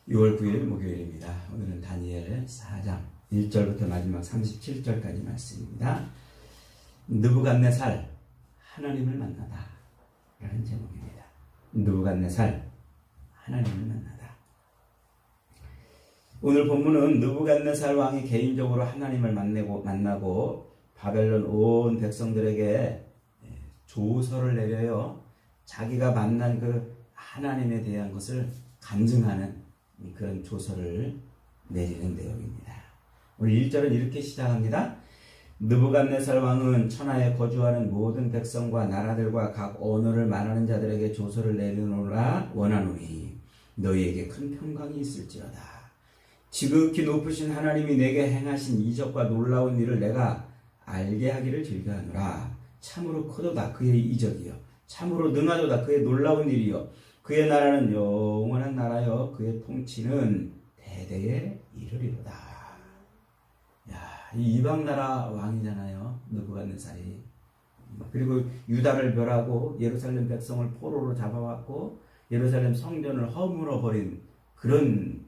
6월 9일 목요일입니다. 오늘은 다니엘 4장 1절부터 마지막 37절까지 말씀입니다. 느부갓네살 하나님을 만나다 라는 제목입니다. 느부갓네살 하나님을 만나다. 오늘 본문은 느부갓네살 왕이 개인적으로 하나님을 만나고 바벨론 온 백성들에게 조서를 내려요. 자기가 만난 그 하나님에 대한 것을 간증하는 그런 조서를 내리는 내용입니다. 오늘 1절은 이렇게 시작합니다. 느부갓네살 왕은 천하에 거주하는 모든 백성과 나라들과 각 언어를 말하는 자들에게 조서를 내리노라 원하노니 너희에게 큰 평강이 있을지어다. 지극히 높으신 하나님이 내게 행하신 이적과 놀라운 일을 내가 알게 하기를 즐겨하노라. 참으로 크도다 그의 이적이요 참으로 능하도다 그의 놀라운 일이요 그의 나라는 영원한 나라여 그의 통치는 대대에 이르리로다. 이 이방 나라 왕이잖아요. 느부갓네살이. 그리고 유다를 멸하고 예루살렘 백성을 포로로 잡아왔고 예루살렘 성전을 허물어 버린 그런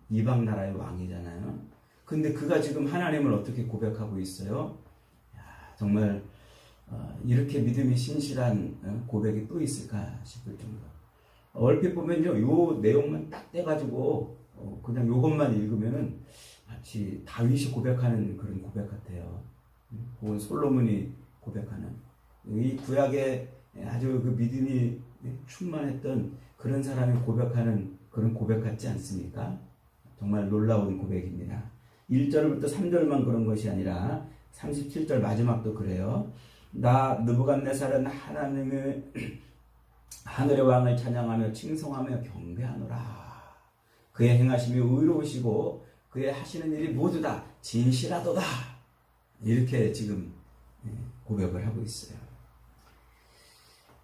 이방 나라의 왕이잖아요. 근데 그가 지금 하나님을 어떻게 고백하고 있어요? 정말 이렇게 믿음이 신실한 고백이 또 있을까 싶을 정도. 얼핏 보면요, 요 내용만 딱 떼가지고 그냥 요것만 읽으면은 마치 다윗이 고백하는 그런 고백 같아요. 혹은 솔로몬이 고백하는 이 구약에 아주 그 믿음이 충만했던 그런 사람이 고백하는 그런 고백 같지 않습니까? 정말 놀라운 고백입니다. 1절부터 3절만 그런 것이 아니라 37절 마지막도 그래요. 나 느부갓네살은 하나님의 하늘의 왕을 찬양하며 칭송하며 경배하노라. 그의 행하심이 의로우시고 그의 하시는 일이 모두 다 진실하도다. 이렇게 지금 고백을 하고 있어요.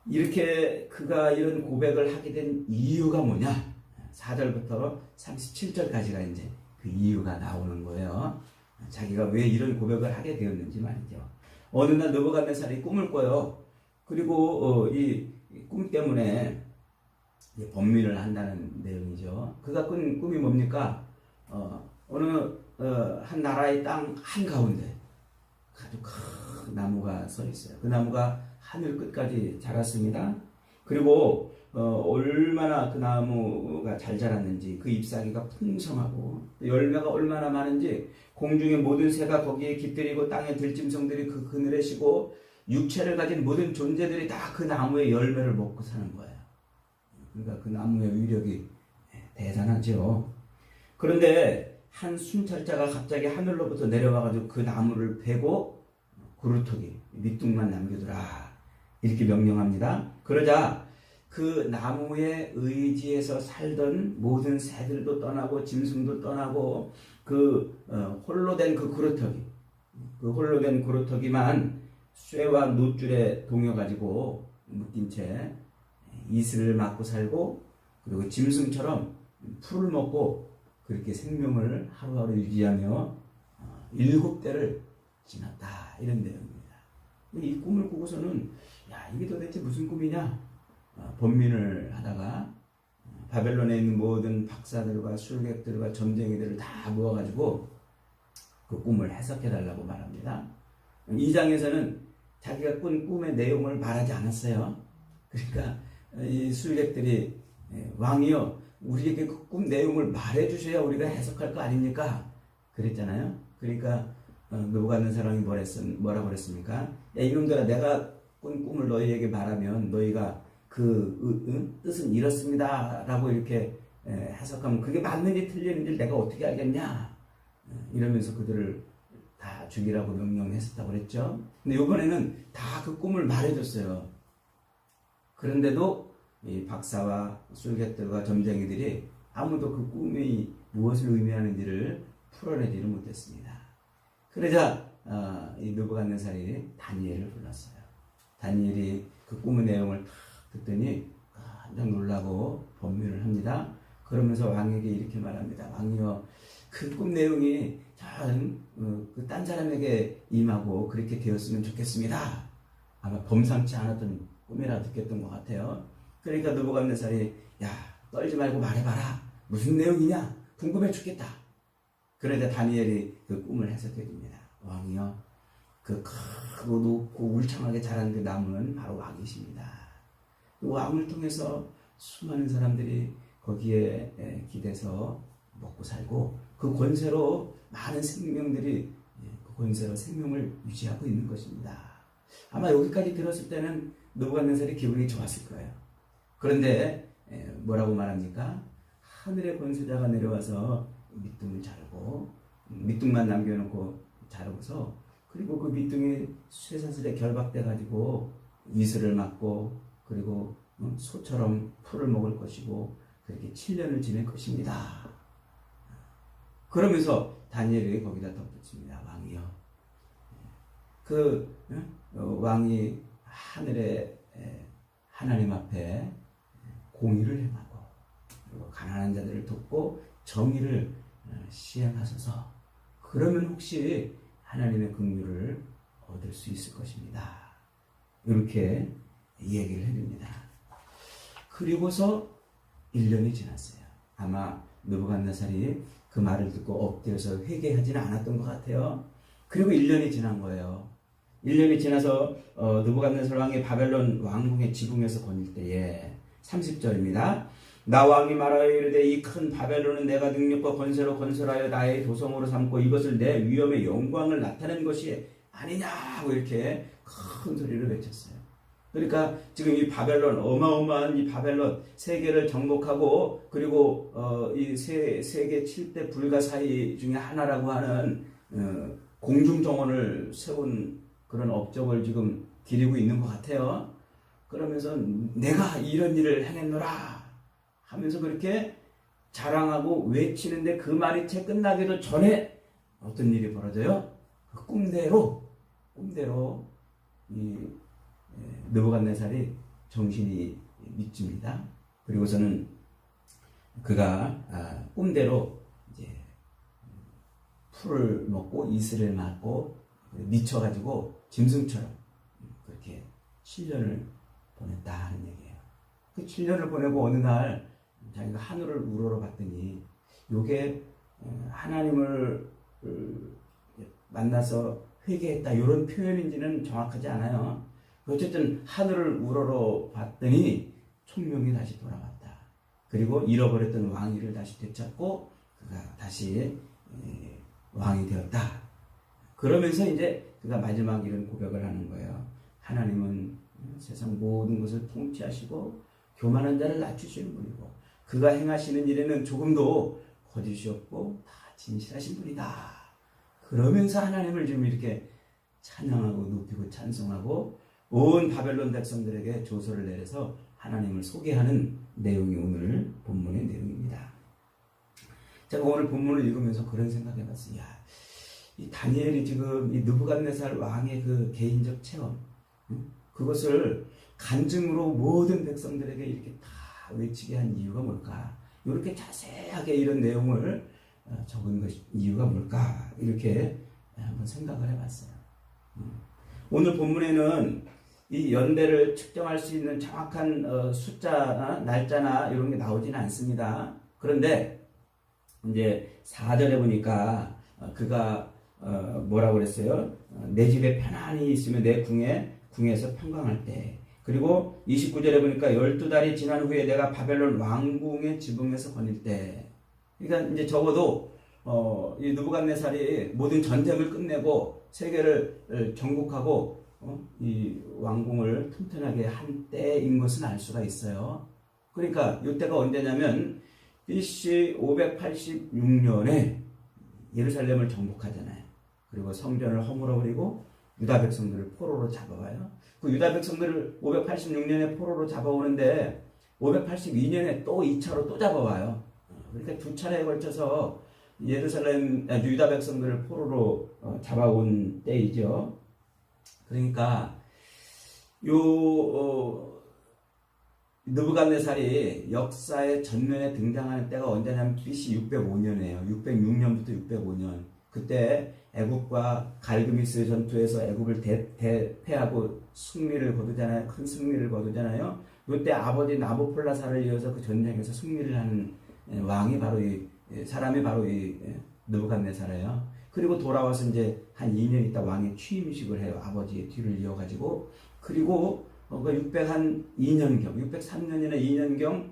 이렇게 그가 이런 고백을 하게 된 이유가 뭐냐? 4절부터 37절까지가 이제 그 이유가 나오는 거예요. 자기가 왜 이런 고백을 하게 되었는지 말이죠. 어느 날 느부갓네살이 꿈을 꿔요. 그리고 이 꿈 때문에 번민을 한다는 내용이죠. 그가 꾼 꿈이 뭡니까? 어느 한 나라의 땅 한가운데 아주 큰 나무가 서 있어요. 그 나무가 하늘 끝까지 자랐습니다. 그리고 얼마나 그 나무가 잘 자랐는지 그 잎사귀가 풍성하고 열매가 얼마나 많은지 공중의 모든 새가 거기에 깃들이고 땅의 들짐승들이 그 그늘에 쉬고 육체를 가진 모든 존재들이 다 그 나무의 열매를 먹고 사는 거예요. 그러니까 그 나무의 위력이 대단하죠. 그런데 한 순찰자가 갑자기 하늘로부터 내려와가지고 그 나무를 베고 그루터기 밑둥만 남겨두라 이렇게 명령합니다. 그러자 그 나무의 의지에서 살던 모든 새들도 떠나고 짐승도 떠나고 그 홀로 된 그 그루터기, 그 홀로 된 그루터기만 쇠와 놋줄에 동여가지고 묶인 채 이슬을 맞고 살고 그리고 짐승처럼 풀을 먹고 그렇게 생명을 하루하루 유지하며 7대를 지났다 이런 내용입니다. 이 꿈을 꾸고서는 이게 도대체 무슨 꿈이냐? 번민을 하다가 바벨론에 있는 모든 박사들과 술객들과 점쟁이들을 다 모아가지고 그 꿈을 해석해달라고 말합니다. 2장에서는 자기가 꾼 꿈의 내용을 말하지 않았어요. 그러니까 이 술객들이 왕이요 우리에게 그 꿈 내용을 말해주셔야 우리가 해석할 거 아닙니까? 그랬잖아요. 그러니까 느부갓네살이 뭐라고 그랬습니까? 이놈들아 내가 꾼 꿈을 너희에게 말하면 너희가 그 뜻은 이렇습니다 라고 이렇게 해석하면 그게 맞는지 틀리는지 내가 어떻게 알겠냐 이러면서 그들을 다 죽이라고 명령했었다고 그랬죠. 근데 이번에는 다 그 꿈을 말해줬어요. 그런데도 이 박사와 술객들과 점쟁이들이 아무도 그 꿈이 무엇을 의미하는지를 풀어내지를 못했습니다. 그러자 이 느부갓네살이 다니엘을 불렀어요. 다니엘이 그 꿈의 내용을 다 듣더니 깜짝 놀라고 번민을 합니다. 그러면서 왕에게 이렇게 말합니다. 왕이여 그 꿈 내용이 딴 사람에게 임하고 그렇게 되었으면 좋겠습니다. 아마 범상치 않았던 꿈이라 듣겠던 것 같아요. 그러니까 느부갓네살이 떨지 말고 말해봐라 무슨 내용이냐? 궁금해 죽겠다. 그러자 다니엘이 그 꿈을 해석해 줍니다. 왕이요, 그 크고 높고 울창하게 자란 그 나무는 바로 왕이십니다. 그 왕을 통해서 수많은 사람들이 거기에 기대서 먹고 살고, 그 권세로 많은 생명들이 그 권세로 생명을 유지하고 있는 것입니다. 아마 여기까지 들었을 때는 느부갓네살이 기분이 좋았을 거예요. 그런데 뭐라고 말합니까? 하늘의 권세자가 내려와서 밑둥을 자르고, 밑둥만 남겨놓고 자르고서, 그리고 그 밑둥이 쇠사슬에 결박돼 가지고 이슬을 맞고, 그리고 소처럼 풀을 먹을 것이고, 그렇게 7년을 지낼 것입니다. 그러면서 다니엘이 거기다 덧붙입니다. 왕이요, 그 왕이 하늘의 하나님 앞에 공의를 행하고, 그리고 가난한 자들을 돕고 정의를 시행하소서. 그러면 혹시 하나님의 긍휼을 얻을 수 있을 것입니다. 이렇게 얘기를 해줍니다. 그리고서 1년이 지났어요. 아마 느부갓네살이 그 말을 듣고 엎드려서 회개하지는 않았던 것 같아요. 그리고 1년이 지난 거예요. 1년이 지나서 느부갓네살 왕이 바벨론 왕궁의 지붕에서 거닐 때에 30절입니다. 나 왕이 말하여 이르되 이 큰 바벨론은 내가 능력과 권세로 건설하여 나의 도성으로 삼고 이것을 내 위엄의 영광을 나타낸 것이 아니냐고 이렇게 큰 소리를 외쳤어요. 그러니까 지금 이 바벨론, 어마어마한 이 바벨론, 세계를 정복하고, 그리고 이 세계 7대 불가사의 중에 하나라고 하는 공중정원을 세운 그런 업적을 지금 기리고 있는 것 같아요. 그러면서 내가 이런 일을 행했노라 하면서 그렇게 자랑하고 외치는데, 그 말이 채 끝나기도 전에 어떤 일이 벌어져요? 그 꿈대로 이 느부갓네살이 정신이 미칩니다. 그리고서는 그가 꿈대로 이제 풀을 먹고 이슬을 맞고 미쳐가지고 짐승처럼 그렇게 7년을 보냈다 하는 얘기예요. 그 7년을 보내고 어느 날 자기가 하늘을 우러러 봤더니, 요게 하나님을 만나서 회개했다 이런 표현인지는 정확하지 않아요. 어쨌든 하늘을 우러러 봤더니 총명이 다시 돌아왔다. 그리고 잃어버렸던 왕위를 다시 되찾고 그가 다시 왕이 되었다. 그러면서 이제 그가 마지막 이런 고백을 하는 거예요. 하나님은 세상 모든 것을 통치하시고 교만한 자를 낮추시는 분이고, 그가 행하시는 일에는 조금도 거짓이 없고 다 진실하신 분이다. 그러면서 하나님을 지금 이렇게 찬양하고 높이고 찬송하고 온 바벨론 백성들에게 조서를 내려서 하나님을 소개하는 내용이 오늘 본문의 내용입니다. 제가 오늘 본문을 읽으면서 그런 생각을 해봤어요. 야, 이 다니엘이 지금 이 느부갓네살 왕의 그 개인적 체험, 그것을 간증으로 모든 백성들에게 이렇게 다 외치게 한 이유가 뭘까? 이렇게 자세하게 이런 내용을 적은 것 이유가 뭘까? 이렇게 한번 생각을 해봤어요. 오늘 본문에는 이 연대를 측정할 수 있는 정확한 숫자나 날짜나 이런 게 나오지는 않습니다. 그런데 이제 4절에 보니까 그가 뭐라고 그랬어요? 내 집에 편안히 있으면 내 궁에서 평강할 때. 그리고 29절에 보니까 12달이 지난 후에 내가 바벨론 왕궁의 지붕에서 거닐 때. 그러니까 이제 적어도 이 느부갓네살이 모든 전쟁을 끝내고 세계를 정복하고 이 왕궁을 튼튼하게 한 때인 것은 알 수가 있어요. 그러니까 이때가 언제냐면 BC 586년에 예루살렘을 정복하잖아요. 그리고 성전을 허물어버리고 유다 백성들을 포로로 잡아와요. 그 유다 백성들을 586년에 포로로 잡아오는데 582년에 또 2차로 또 잡아와요. 그러니까 두 차례에 걸쳐서 유다 백성들을 포로로 잡아온 때이죠. 그러니까 느부갓네살이 역사의 전면에 등장하는 때가 언제냐면 BC 605년이에요. 606년부터 605년. 그때 애굽과 갈그미스 전투에서 애굽을 대패하고 승리를 거두잖아요. 큰 승리를 거두잖아요. 이때 아버지 나보폴라사를 이어서 그 전쟁에서 승리를 하는 왕이 바로 사람이 바로 느부갓네살이에요. 그리고 돌아와서 이제 한 2년 있다 왕의 취임식을 해요. 아버지의 뒤를 이어가지고. 그리고 그 602년경, 603년이나 2년경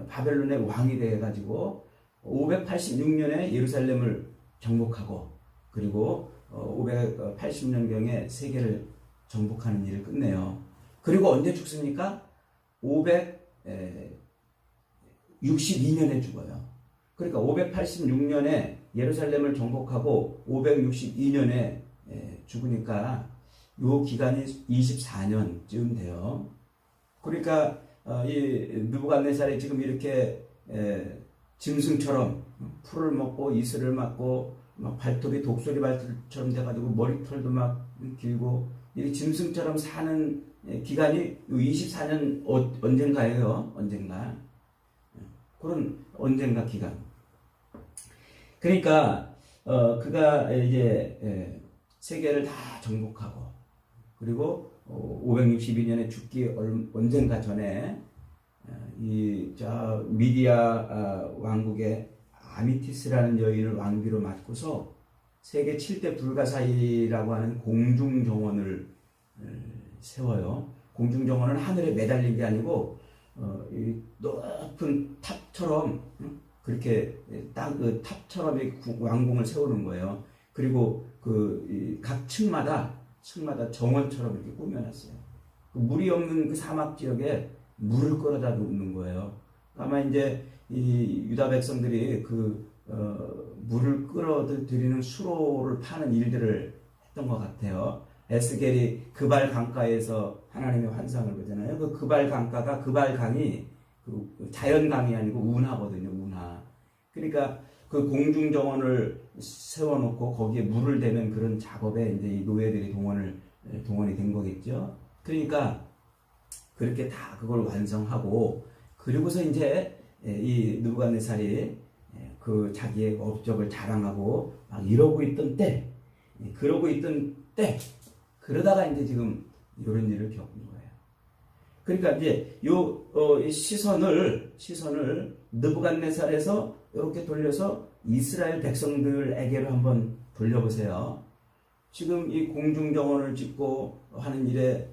바벨론의 왕이 돼가지고 586년에 예루살렘을 정복하고, 그리고 580년경에 세계를 정복하는 일을 끝내요. 그리고 언제 죽습니까? 562년에 죽어요. 그러니까 586년에 예루살렘을 정복하고 562년에 죽으니까 요 기간이 24년쯤 돼요. 그러니까 이 느부갓네살이 지금 이렇게 짐승처럼 풀을 먹고 이슬을 맞고 막 발톱이 독수리 발톱처럼 돼가지고 머리털도 막 길고 이 짐승처럼 사는 기간이 24년 언젠가예요. 언젠가. 그런 언젠가 기간. 그러니까 그가 이제 세계를 다 정복하고, 그리고 562년에 죽기 언젠가 전에 저 미디아 왕국의 아미티스라는 여인을 왕비로 맡고서 세계 7대 불가사의라고 하는 공중정원을 세워요. 공중정원은 하늘에 매달린 게 아니고 이 높은 탑처럼, 그렇게 딱 그 탑처럼 왕궁을 세우는 거예요. 그리고 각 층마다 정원처럼 이렇게 꾸며놨어요. 물이 없는 그 사막 지역에 물을 끌어다 놓는 거예요. 아마 이제 이 유다 백성들이 물을 끌어들이는 수로를 파는 일들을 했던 것 같아요. 에스겔이 그발 강가에서 하나님의 환상을 보잖아요. 그 그발 강가가, 그발 강이 자연 강이 아니고 운하거든요. 운하. 그러니까 그 공중 정원을 세워놓고 거기에 물을 대는 그런 작업에 이제 이 노예들이 동원이 된 거겠죠. 그러니까 그렇게 다 그걸 완성하고, 그리고서 이제 이 느부갓네살이 그 자기의 업적을 자랑하고 막 이러고 있던 때, 그러다가 이제 지금 이런 일을 겪은 거예요. 그러니까 이제 시선을 느부갓네살에서 이렇게 돌려서 이스라엘 백성들에게로 한번 돌려보세요. 지금 이 공중정원을 짓고 하는 일에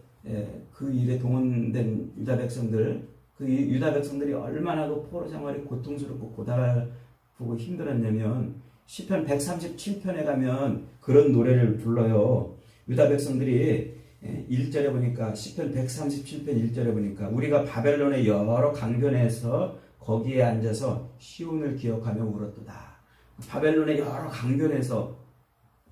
그 일에 동원된 유다 백성들, 그 유다 백성들이 얼마나 그 포로 생활이 고통스럽고 고달프고 힘들었냐면 시편 137편에 가면 그런 노래를 불러요. 유다 백성들이 1절에 보니까, 시편 137편 1절에 보니까 우리가 바벨론의 여러 강변에서 거기에 앉아서 시온을 기억하며 울었도다. 바벨론의 여러 강변에서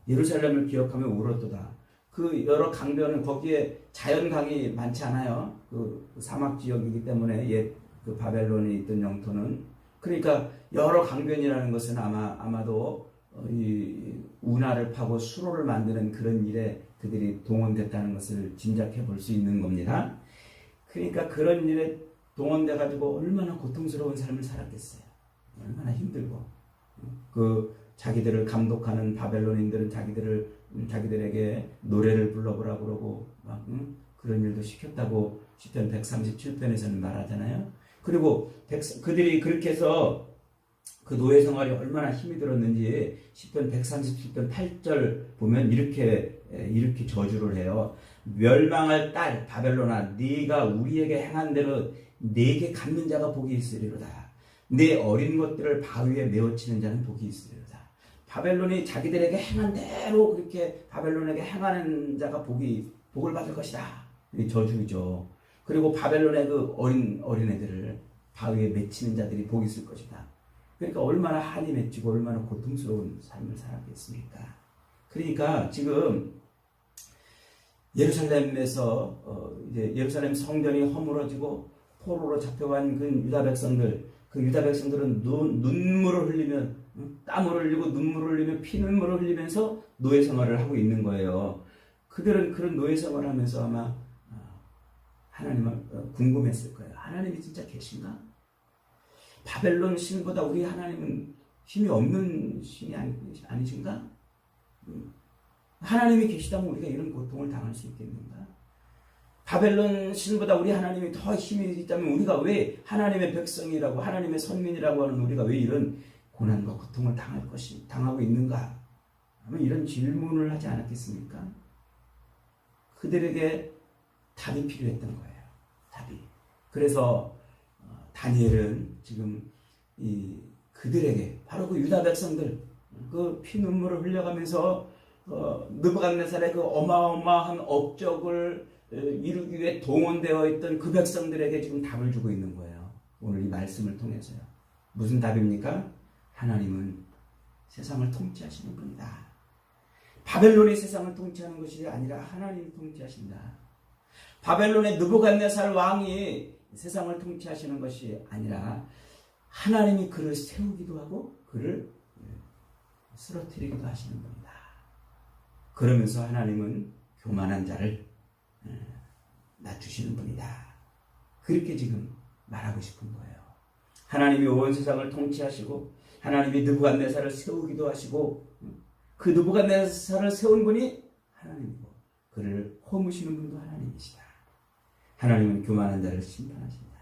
예루살렘을 기억하며 울었도다. 그 여러 강변은 거기에 자연강이 많지 않아요. 그 사막 지역이기 때문에 그 바벨론에 있던 영토는. 그러니까 여러 강변이라는 것은 아마도 이 운하를 파고 수로를 만드는 그런 일에 그들이 동원됐다는 것을 짐작해 볼 수 있는 겁니다. 그러니까 그런 일에 동원돼 가지고 얼마나 고통스러운 삶을 살았겠어요. 얼마나 힘들고. 자기들을 감독하는 바벨론인들은 자기들에게 노래를 불러보라 그러고 막 그런 일도 시켰다고 시편 137편에서는 말하잖아요. 그리고 그들이 그렇게 해서 그 노예 생활이 얼마나 힘이 들었는지 시편 137편 8절 보면 이렇게 저주를 해요. 멸망할 딸 바벨론아, 네가 우리에게 행한 대로 네게 갚는 자가 복이 있으리로다. 네 어린 것들을 바위에 메어치는 자는 복이 있으리로다. 바벨론이 자기들에게 행한 대로 그렇게 바벨론에게 행하는 자가 복을 받을 것이다. 이 저주죠. 그리고 바벨론의 그 어린애들을 바위에 맺히는 자들이 복이 있을 것이다. 그러니까 얼마나 한이 맺히고 얼마나 고통스러운 삶을 살았겠습니까? 그러니까 지금 예루살렘에서 이제 예루살렘 성전이 허물어지고 포로로 잡혀간 그 유다 백성들은 눈물을 흘리면, 땀을 흘리고 눈물을 흘리며 피눈물을 흘리면서 노예 생활을 하고 있는 거예요. 그들은 그런 노예 생활을 하면서 아마 하나님을 궁금했을 거예요. 하나님이 진짜 계신가? 바벨론 신보다 우리 하나님은 힘이 없는 신이 아니신가? 하나님이 계시다면 우리가 이런 고통을 당할 수 있겠는가? 바벨론 신보다 우리 하나님이 더 힘이 있다면 우리가 왜 하나님의 백성이라고 하나님의 선민이라고 하는 우리가 왜 이런 고난과 고통을 당하고 있는가? 아마 이런 질문을 하지 않았겠습니까? 그들에게 답이 필요했던 거예요. 답이. 그래서 다니엘은 지금 그들에게 바로 그 유다 백성들 그 피눈물을 흘려가면서 느부갓네살의 그 어마어마한 업적을 이루기 위해 동원되어 있던 그 백성들에게 지금 답을 주고 있는 거예요. 오늘 이 말씀을 통해서요. 무슨 답입니까? 하나님은 세상을 통치하시는 분이다. 바벨론이 세상을 통치하는 것이 아니라 하나님이 통치하신다. 바벨론의 느부갓네살 왕이 세상을 통치하시는 것이 아니라 하나님이 그를 세우기도 하고 그를 쓰러뜨리기도 하시는 분이다. 그러면서 하나님은 교만한 자를 낮추시는 분이다. 그렇게 지금 말하고 싶은 거예요. 하나님이 온 세상을 통치하시고 하나님이 느부갓네살을 세우기도 하시고 그 느부갓네살을 세운 분이 하나님이고 그를 허무시는 분도 하나님이시다. 하나님은 교만한 자를 심판하신다.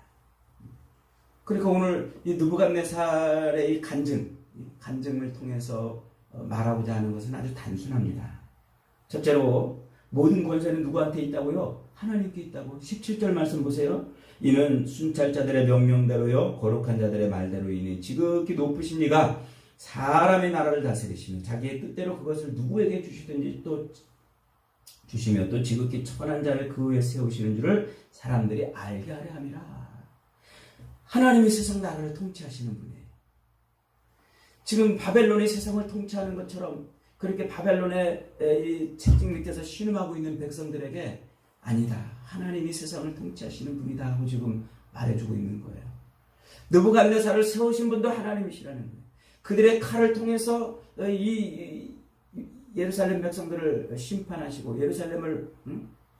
그러니까 오늘 이 느부갓네살의 이 간증을 통해서 말하고자 하는 것은 아주 단순합니다. 첫째로 모든 권세는 누구한테 있다고요? 하나님께 있다고. 17절 말씀 보세요. 이는 순찰자들의 명령대로요 거룩한 자들의 말대로이니 지극히 높으신 이가 사람의 나라를 다스리시며 자기의 뜻대로 그것을 누구에게 주시든지 또 주시며 또 지극히 천한 자를 그 위에 세우시는 줄을 사람들이 알게 하려 함이라. 하나님이 세상 나라를 통치하시는 분이에요. 지금 바벨론이 세상을 통치하는 것처럼 그렇게 바벨론의 이 채찍 밑에서 신음하고 있는 백성들에게 아니다. 하나님이 세상을 통치하시는 분이다 하고 지금 말해주고 있는 거예요. 느부갓네살을 세우신 분도 하나님이시라는 거예요. 그들의 칼을 통해서 이 예루살렘 백성들을 심판하시고 예루살렘을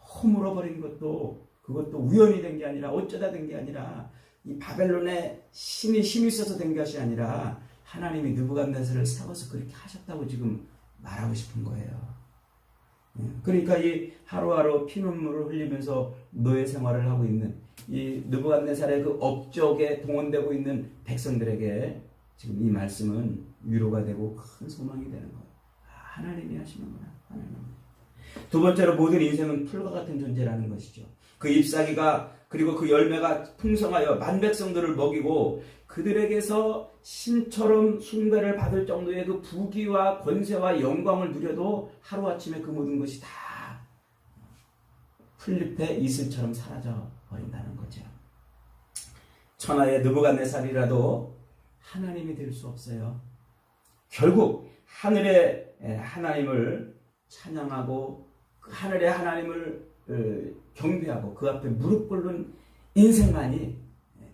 허물어 버린 것도 그것도 우연히 된 게 아니라 어쩌다 된 게 아니라 이 바벨론의 힘이 있어서 된 것이 아니라 하나님이 느부갓네살을 세워서 그렇게 하셨다고 지금 말하고 싶은 거예요. 그러니까 이 하루하루 피눈물을 흘리면서 노예 생활을 하고 있는 이 느부갓네살의 그 업적에 동원되고 있는 백성들에게 지금 이 말씀은 위로가 되고 큰 소망이 되는 거예요. 하나님이 하시는구나. 하나님. 두 번째로 모든 인생은 풀과 같은 존재라는 것이죠. 그 잎사귀가 그리고 그 열매가 풍성하여 만백성들을 먹이고 그들에게서 신처럼 숭배를 받을 정도의 그 부귀와 권세와 영광을 누려도 하루아침에 그 모든 것이 다 풀잎의 이슬처럼 사라져 버린다는 거죠. 천하의 느부갓네살이라도 하나님이 될 수 없어요. 결국 하늘의 하나님을 찬양하고 그 하늘의 하나님을 경배하고 그 앞에 무릎 꿇는 인생만이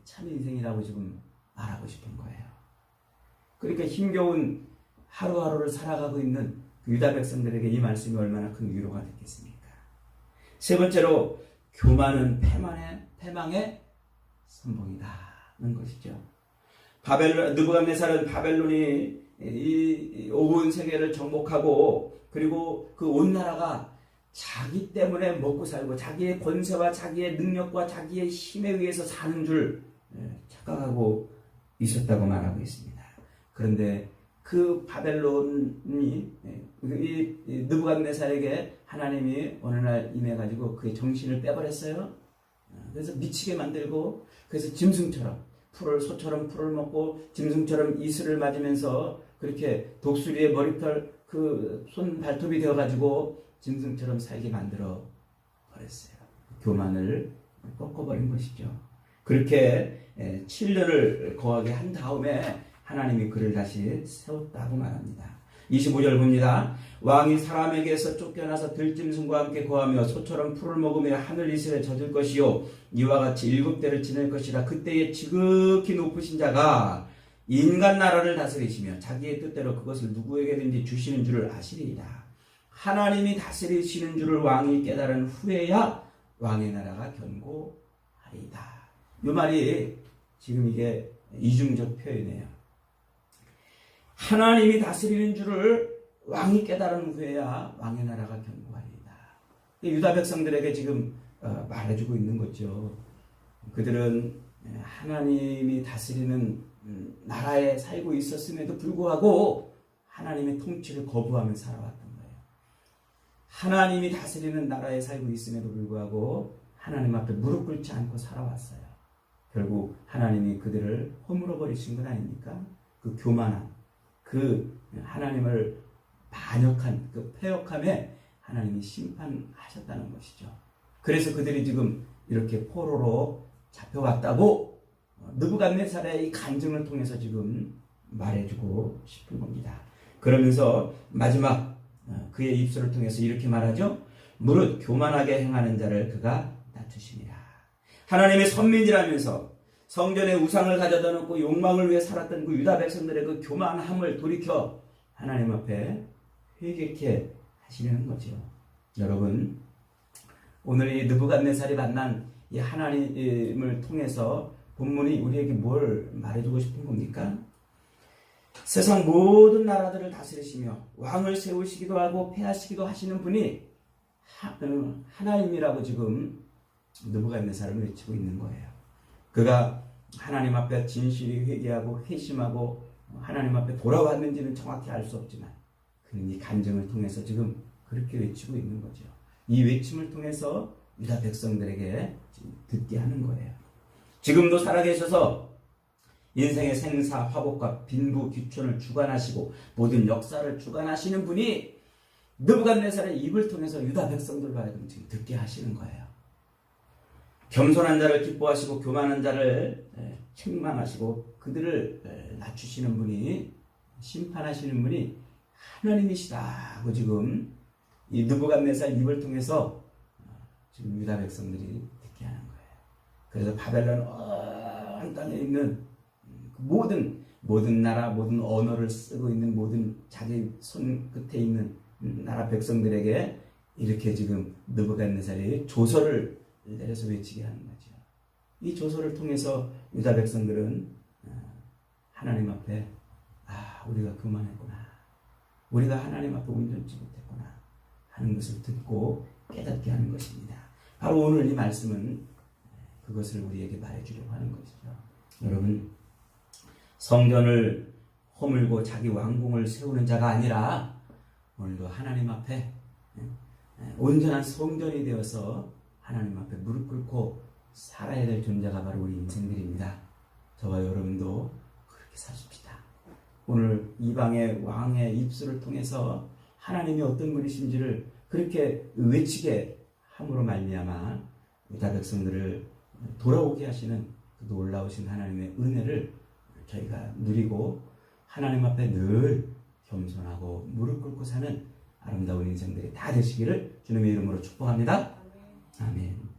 참 인생이라고 지금 말하고 싶은 거예요. 그러니까 힘겨운 하루하루를 살아가고 있는 유다 백성들에게 이 말씀이 얼마나 큰 위로가 됐겠습니까? 세 번째로 교만은 패망의 선봉이다는 것이죠. 느부갓네살은 바벨론이 온 세계를 정복하고 그리고 그 온 나라가 자기 때문에 먹고 살고 자기의 권세와 자기의 능력과 자기의 힘에 의해서 사는 줄 착각하고 있었다고 말하고 있습니다. 그런데 그 바벨론이 이 느부갓네살에게 하나님이 어느 날 임해가지고 그의 정신을 빼버렸어요. 그래서 미치게 만들고 그래서 짐승처럼 소처럼 풀을 먹고 짐승처럼 이슬을 맞으면서 그렇게 독수리의 머리털 그 손 발톱이 되어가지고 짐승처럼 살게 만들어 버렸어요. 교만을 꺾어버린 것이죠. 그렇게 7년을 거하게 한 다음에 하나님이 그를 다시 세웠다고 말합니다. 25절 봅니다. 왕이 사람에게서 쫓겨나서 들짐승과 함께 거하며 소처럼 풀을 먹으며 하늘 이슬에 젖을 것이요 이와 같이 7대를 지낼 것이라. 그때에 지극히 높으신 자가 인간 나라를 다스리시며 자기의 뜻대로 그것을 누구에게든지 주시는 줄을 아시리이다. 하나님이 다스리시는 줄을 왕이 깨달은 후에야 왕의 나라가 견고하리이다. 이 말이 지금 이게 이중적 표현이에요. 하나님이 다스리는 줄을 왕이 깨달은 후에야 왕의 나라가 견고하리이다. 유다 백성들에게 지금 말해주고 있는 거죠. 그들은 하나님이 다스리는 나라에 살고 있었음에도 불구하고 하나님의 통치를 거부하며 살아왔던 거예요. 하나님이 다스리는 나라에 살고 있음에도 불구하고 하나님 앞에 무릎 꿇지 않고 살아왔어요. 결국 하나님이 그들을 허물어 버리신 것 아닙니까? 그 교만함, 그 하나님을 반역한 그 패역함에 하나님이 심판하셨다는 것이죠. 그래서 그들이 지금 이렇게 포로로 잡혀왔다고 느부갓네살의 이 간증을 통해서 지금 말해주고 싶은 겁니다. 그러면서 마지막 그의 입술을 통해서 이렇게 말하죠. 무릇 교만하게 행하는 자를 그가 낮추시니라. 하나님의 선민이라면서 성전에 우상을 가져다 놓고 욕망을 위해 살았던 그 유다 백성들의 그 교만함을 돌이켜 하나님 앞에 회개케 하시려는 거죠. 여러분, 오늘 이 느부갓네살이 만난 이 하나님을 통해서 본문이 우리에게 뭘 말해주고 싶은 겁니까? 세상 모든 나라들을 다스리시며 왕을 세우시기도 하고 폐하시기도 하시는 분이 하나님이라고 지금 느부갓네살을 외치고 있는 거예요. 그가 하나님 앞에 진실이 회개하고 회심하고 하나님 앞에 돌아왔는지는 정확히 알 수 없지만 그는 이 간증을 통해서 지금 그렇게 외치고 있는 거죠. 이 외침을 통해서 유다 백성들에게 듣게 하는 거예요. 지금도 살아계셔서 인생의 생사, 화복과 빈부, 귀촌을 주관하시고 모든 역사를 주관하시는 분이 느부갓네살의 입을 통해서 유다 백성들과 지금 듣게 하시는 거예요. 겸손한 자를 기뻐하시고 교만한 자를 책망하시고 그들을 낮추시는 분이 심판하시는 분이 하나님이시다고 지금 이 느부갓네살 입을 통해서 지금 유다 백성들이 듣게 하는 거예요. 그래서 바벨론 온 땅에 있는 모든 나라, 모든 언어를 쓰고 있는 모든 자기 손 끝에 있는 나라 백성들에게 이렇게 지금 느부갓네살이 조서를 내려서 외치게 하는 거죠. 이 조서를 통해서 유다 백성들은 하나님 앞에 우리가 그만했구나. 우리가 하나님 앞에 온전치 못했구나 하는 것을 듣고 깨닫게 하는 것입니다. 바로 오늘 이 말씀은 그것을 우리에게 말해주려고 하는 것이죠. 여러분, 성전을 허물고 자기 왕궁을 세우는 자가 아니라 오늘도 하나님 앞에 온전한 성전이 되어서 하나님 앞에 무릎 꿇고 살아야 될 존재가 바로 우리 인생들입니다. 저와 여러분도 그렇게 사십시다. 오늘 이방의 왕의 입술을 통해서 하나님이 어떤 분이신지를 그렇게 외치게 함으로 말미암아 유다 백성들을 돌아오게 하시는 그 놀라우신 하나님의 은혜를 저희가 누리고 하나님 앞에 늘 겸손하고 무릎 꿇고 사는 아름다운 인생들이 다 되시기를 주님의 이름으로 축복합니다. 아멘.